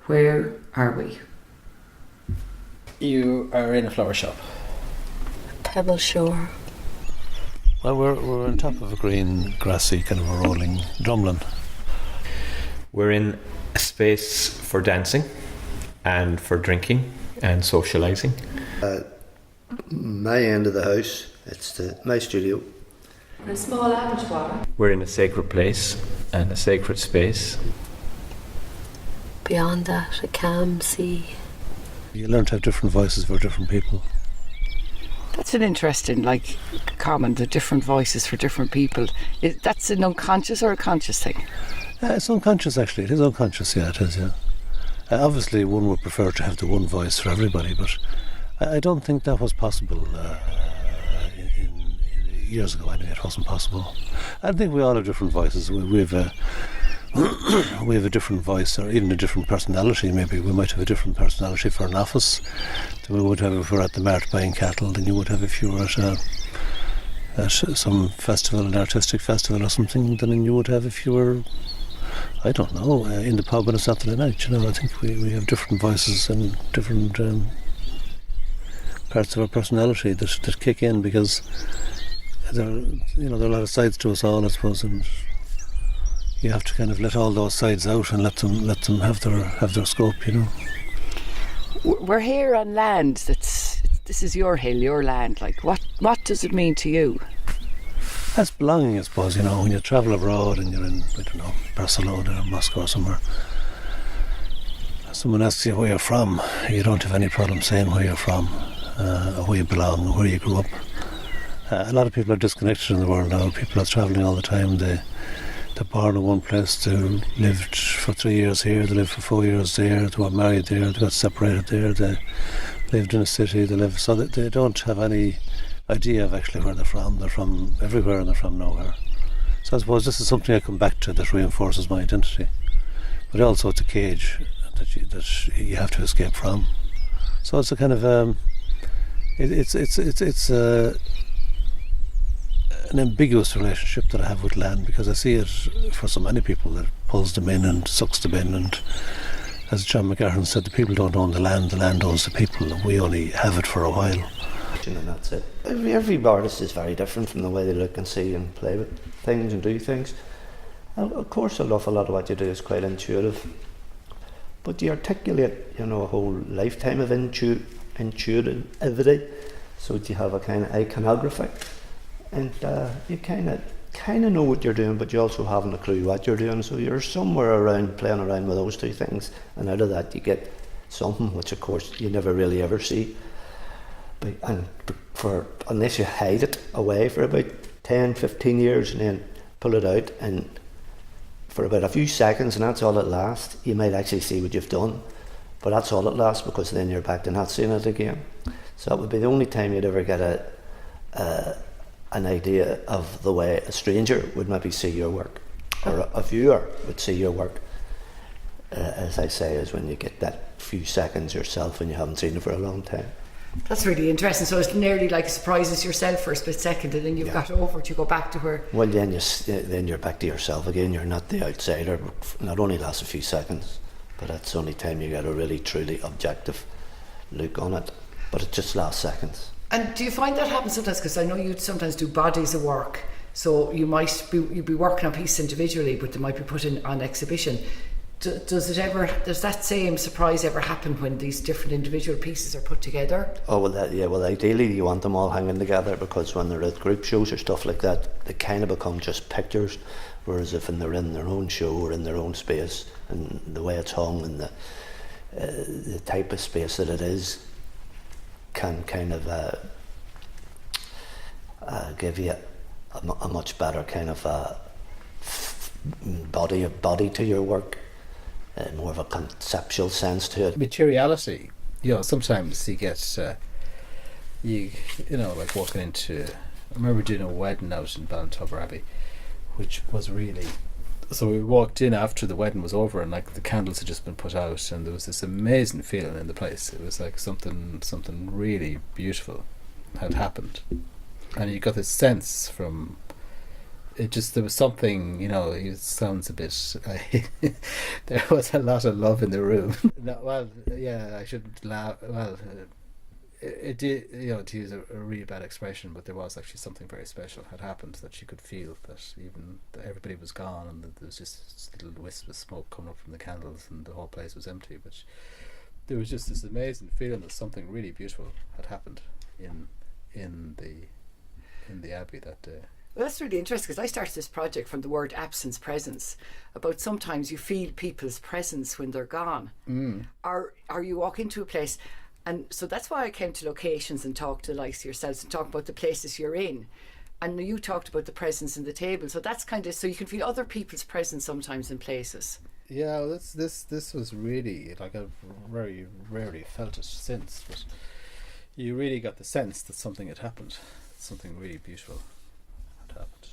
Where are we? You are in a flower shop. Pebble Shore. Well, we're on top of a green, grassy, kind of a rolling drumlin. We're in a space for dancing and for drinking and socialising. My end of the house, it's my studio. A small abattoir. We're in a sacred place and a sacred space. Beyond that, a calm sea. You learn to have different voices for different people. That's an interesting, comment, the different voices for different people. That's an unconscious or a conscious thing? It's unconscious, actually. It is unconscious, yeah, it is, yeah. Obviously, one would prefer to have the one voice for everybody, but I don't think that was possible years ago. Anyway, it wasn't possible. I think we all have different voices. We have a different voice, or even a different personality. Maybe we might have a different personality for an office than we would have if we were at the mart buying cattle, than you would have if you were at some festival, an artistic festival or something, than you would have if you were, I don't know, in the pub on a Saturday night. I think we have different voices and different parts of our personality that kick in, because there are a lot of sides to us all, I suppose, and you have to kind of let all those sides out and let them have their scope. We're here on land this is your hill, your land. What does it mean to you? That's belonging, I suppose. When you travel abroad and you're in, I don't know, Barcelona or Moscow or somewhere, someone asks you where you're from, you don't have any problem saying where you're from, or where you belong, or where you grew up. A lot of people are disconnected in the world now. People are travelling all the time. They're born in one place, they lived for 3 years here, they lived for 4 years there, they were married there, they got separated there, they lived in a city, so they don't have any idea of actually where they're from. They're from everywhere and they're from nowhere. So I suppose this is something I come back to that reinforces my identity. But also it's a cage that you have to escape from. So it's a kind of it's an ambiguous relationship that I have with land, because I see it for so many people that pulls them in and sucks them in, and as John McGahern said, the people don't own the land owns the people, and we only have it for a while. And that's it. Every artist is very different from the way they look and see and play with things and do things. And of course, an awful lot of what you do is quite intuitive, but you articulate, a whole lifetime of intuitivity, so that you have a kind of iconography. And you kind of know what you're doing, but you also haven't a clue what you're doing. So you're somewhere around playing around with those two things, and out of that you get something which, of course, you never really ever see. Unless you hide it away for about 10, 15 years, and then pull it out, and for about a few seconds, and that's all it lasts. You might actually see what you've done, but that's all it lasts, because then you're back to not seeing it again. So that would be the only time you'd ever get an idea of the way a stranger would maybe see your work, or a viewer would see your work. As I say, is when you get that few seconds yourself and you haven't seen it for a long time. That's really interesting. So it's nearly like surprises yourself for a split second, and then you've got over it, you go back to where... Well, then you're back to yourself again. You're not the outsider. It only lasts a few seconds, but that's the only time you get a really, truly objective look on it. But it just lasts seconds. And do you find that happens sometimes? Because I know you sometimes do bodies of work, so you'd be working on pieces individually, but they might be put on exhibition. Does that same surprise ever happen when these different individual pieces are put together? Oh, well, ideally you want them all hanging together, because when they're at group shows or stuff like that, they kind of become just pictures, whereas if they're in their own show or in their own space, and the way it's hung and the type of space that it is can kind of give you a much better kind of body to your work. More of a conceptual sense to it. Materiality, sometimes you get, like walking into, I remember doing a wedding out in Ballintubber Abbey, which was really, so we walked in after the wedding was over, and like the candles had just been put out, and there was this amazing feeling in the place. It was like something really beautiful had happened, and you got this sense from it just, there was something, it sounds a bit, there was a lot of love in the room. No, well, yeah, I shouldn't laugh. Well, it did, to use a really bad expression, but there was actually something very special had happened, that she could feel that even that everybody was gone, and that there was just little wisps of smoke coming up from the candles, and the whole place was empty. But there was just this amazing feeling that something really beautiful had happened in the Abbey that day. Well, that's really interesting, because I started this project from the word absence presence, about sometimes you feel people's presence when they're gone. Or you walk into a place, and so that's why I came to locations and talked to the likes of yourselves and talk about the places you're in. And you talked about the presence in the table, so that's kind of, so you can feel other people's presence sometimes in places. Yeah, well, this was really, like, I've very rarely felt it since, but you really got the sense that something had happened, something really beautiful had happened.